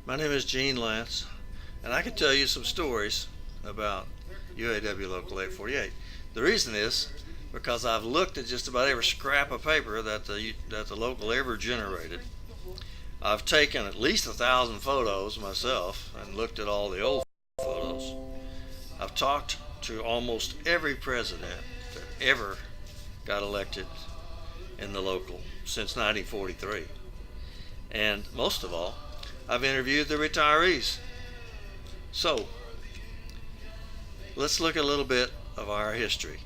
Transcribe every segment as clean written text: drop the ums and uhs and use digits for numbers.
My name is Gene Lantz, and I can tell you some stories about UAW Local 848. The reason is because I've looked at just about every scrap of paper that the local ever generated. I've taken at least 1,000 photos myself and looked at all the old photos. I've talked to almost every president that ever got elected in the local since 1943. And most of all, I've interviewed the retirees. So, let's look at a little bit of our history.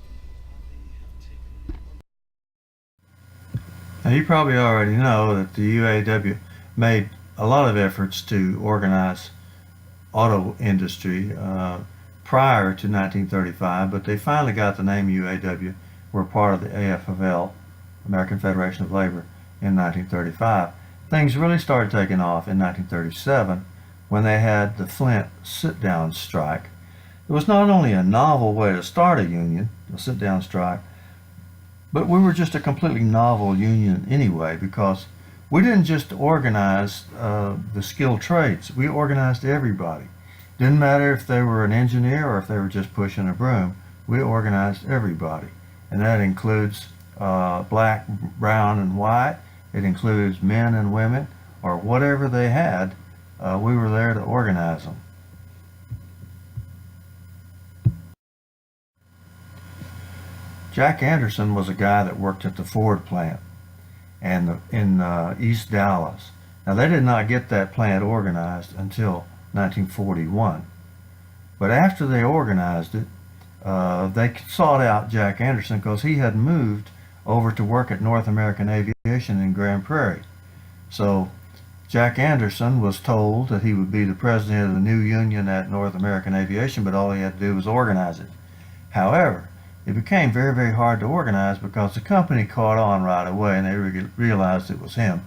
Now, you probably already know that the UAW made a lot of efforts to organize auto industry prior to 1935, but they finally got the name UAW, were part of the AFL, American Federation of Labor, in 1935. Things really started taking off in 1937 when they had the Flint sit-down strike. It was not only a novel way to start a union, a sit-down strike, but we were just a completely novel union anyway, because we didn't just organize the skilled trades. We organized everybody. Didn't matter if they were an engineer or if they were just pushing a broom. We organized everybody. And that includes black, brown, and white. It includes men and women, or whatever they had. We were there to organize them. Jack Anderson was a guy that worked at the Ford plant and in East Dallas. Now, they did not get that plant organized until 1941. But after they organized it, they sought out Jack Anderson because he had moved over to work at North American Aviation in Grand Prairie. So Jack Anderson was told that he would be the president of the new union at North American Aviation, but all he had to do was organize it. However, it became very, very hard to organize because the company caught on right away and they realized it was him.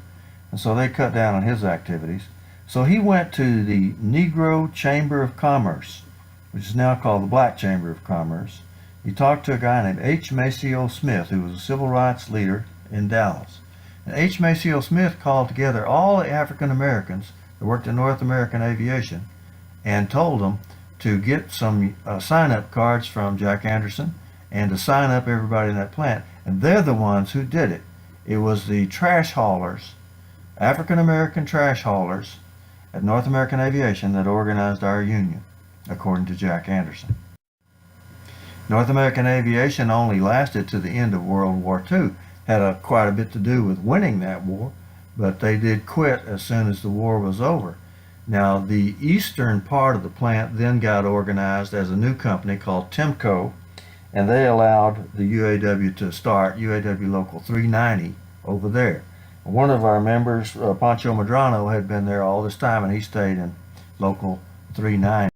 And so they cut down on his activities. So he went to the Negro Chamber of Commerce, which is now called the Black Chamber of Commerce. He talked to a guy named H. Maceo Smith, who was a civil rights leader in Dallas. And H. Maceo Smith called together all the African Americans that worked in North American Aviation and told them to get some sign-up cards from Jack Anderson and to sign up everybody in that plant. And they're the ones who did it. It was the trash haulers, African American trash haulers at North American Aviation, that organized our union, according to Jack Anderson. North American Aviation only lasted to the end of World War II. Had quite a bit to do with winning that war, but they did quit as soon as the war was over. Now, the eastern part of the plant then got organized as a new company called Temco, and they allowed the UAW to start, UAW Local 390, over there. One of our members, Pancho Medraina, had been there all this time, and he stayed in Local 390.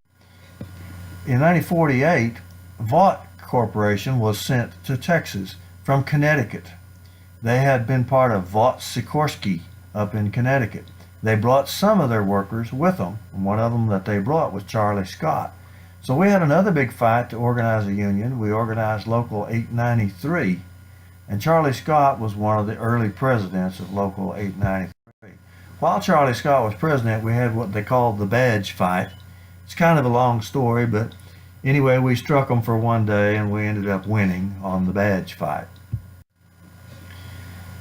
In 1948, Vought Corporation was sent to Texas from Connecticut. They had been part of Vought Sikorsky up in Connecticut. They brought some of their workers with them, and one of them that they brought was Charley Scott. So we had another big fight to organize a union. We organized Local 893, and Charley Scott was one of the early presidents of Local 893. While Charley Scott was president, we had what they called the badge fight. It's kind of a long story, but anyway, we struck them for one day and we ended up winning on the badge fight.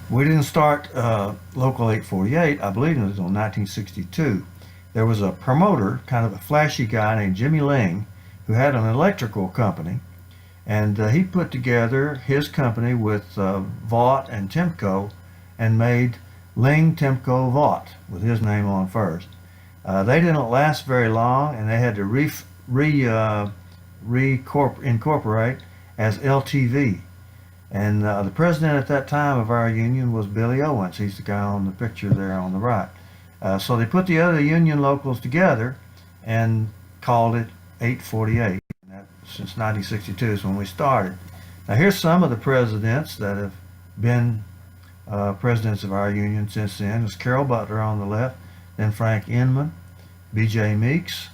We didn't start Local 848, I believe, until 1962. There was a promoter, kind of a flashy guy named Jimmy Ling, who had an electrical company, and he put together his company with Vought and Temco and made Ling Temco Vought with his name on first. They didn't last very long, and they had to incorporate as LTV. And the president at that time of our union was Billy Owens. He's the guy on the picture there on the right. So they put the other union locals together and called it 848. And that, since 1962 is when we started. Now here's some of the presidents that have been presidents of our union since then. There's Carroll Butler on the left, then Frank Inman, B.J. Meeks.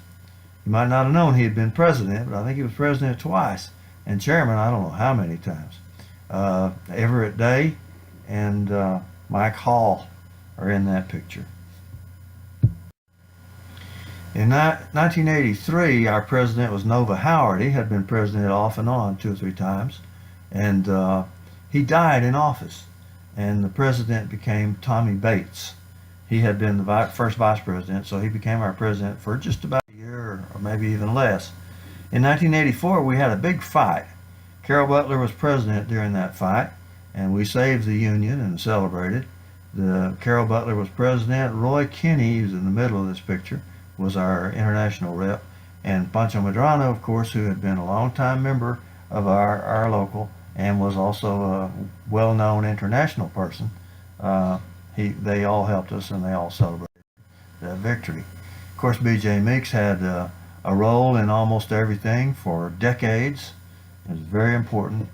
You might not have known he had been president, but I think he was president twice, and chairman I don't know how many times. Everett Day and Mike Hall are in that picture. In 1983, our president was Nova Howard. He had been president off and on 2 or 3 times, and he died in office. And the president became Tommy Bates. He had been the first vice president, so he became our president for just about a year or maybe even less. In 1984, we had a big fight. Carroll Butler was president during that fight, and we saved the Union and celebrated. Carroll Butler was president. Roy Kinney, who's in the middle of this picture, was our international rep. And Pancho Medraina, of course, who had been a long-time member of our local and was also a well-known international person. They all helped us, and they all celebrated that victory. Of course, B.J. Meeks had a role in almost everything for decades. It was very important,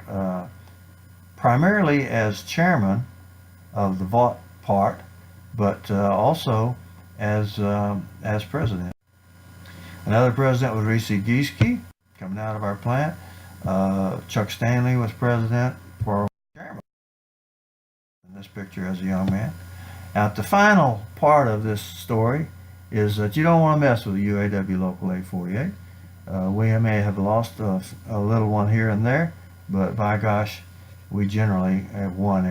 primarily as chairman of the Vought part, but also as president. Another president was Reese Gieske, coming out of our plant. Chuck Stanley was president for chairman in this picture as a young man. Now, the final part of this story is that you don't want to mess with the UAW Local 848. We may have lost a little one here and there, but by gosh, we generally have won